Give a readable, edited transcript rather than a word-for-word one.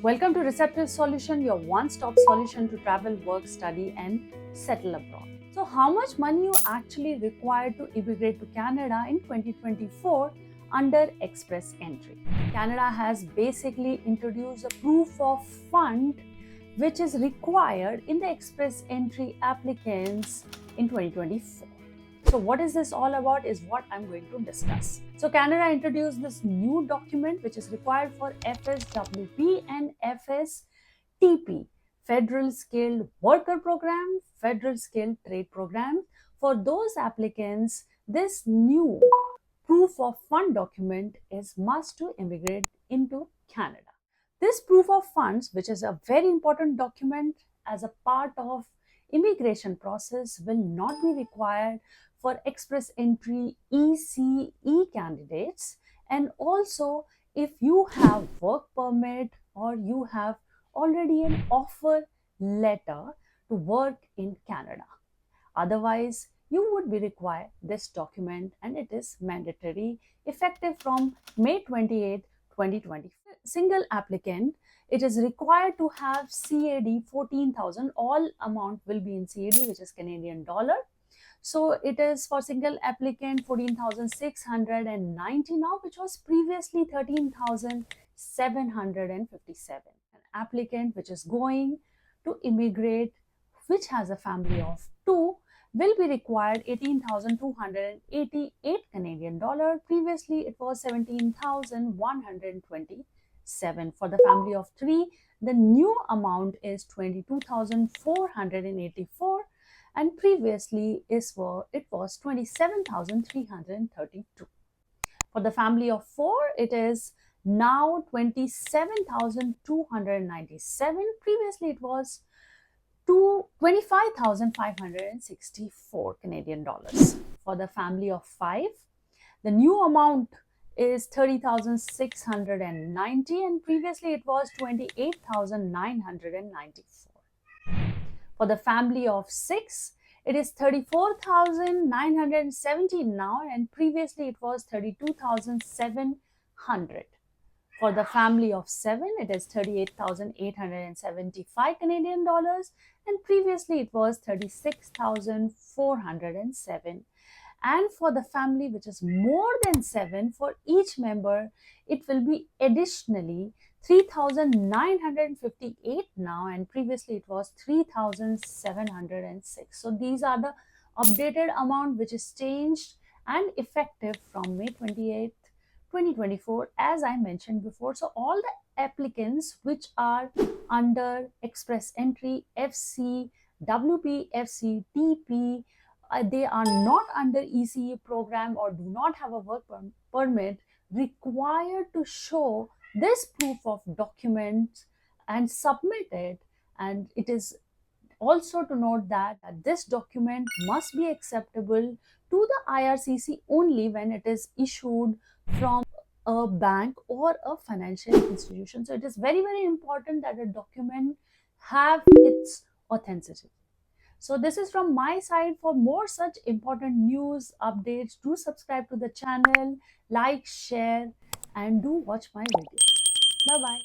Welcome to Receptive Solution, your one-stop solution to travel, work, study, and settle abroad. So, how much money you actually require to immigrate to Canada in 2024 under Express Entry? Canada has basically introduced a proof of fund which is required in the Express Entry applicants in 2024. So what is this all about is what I'm going to discuss. So Canada introduced this new document which is required for FSWP and FSTP, Federal Skilled Worker Program, Federal Skilled Trade Program. For those applicants, this new proof of fund document is must to immigrate into Canada. This proof of funds, which is a very important document as a part of immigration process, will not be required for Express Entry ECE candidates, and also if you have work permit or you have already an offer letter to work in Canada. Otherwise, you would be required this document, and it is mandatory effective from May 28, 2020. Single applicant, it is required to have CAD 14,000. All amount will be in CAD, which is Canadian dollar. So it is for single applicant 14,690 now, which was previously 13,757. An applicant which is going to immigrate, which has a family of 2, will be required 18,288 Canadian dollar. Previously, it was 17,127. For the family of 3, the new amount is 22,484, and previously it was 27,332. For the family of 4, it is now 27,297. Previously, it was 25,564 Canadian dollars. For the family of 5, the new amount is 30,690, and previously it was 28,994. For the family of 6, it is 34,970 now, and previously it was 32,700. For the family of 7, it is 38,875 Canadian dollars, and previously it was 36,407. And for the family which is more than 7, for each member, it will be additionally 3,958 now, and previously it was 3,706. So these are the updated amount which is changed and effective from May 28th, 2024, as I mentioned before. So all the applicants which are under Express Entry, FCWP, FCTP, they are not under ECE program or do not have a work permit, required to show this proof of documents and submit it. And it is also to note that this document must be acceptable to the IRCC only when it is issued from a bank or a financial institution. So it is very, very important that a document have its authenticity. So this is from my side. For more such important news updates, do subscribe to the channel, like, share, and do watch my video. Bye-bye.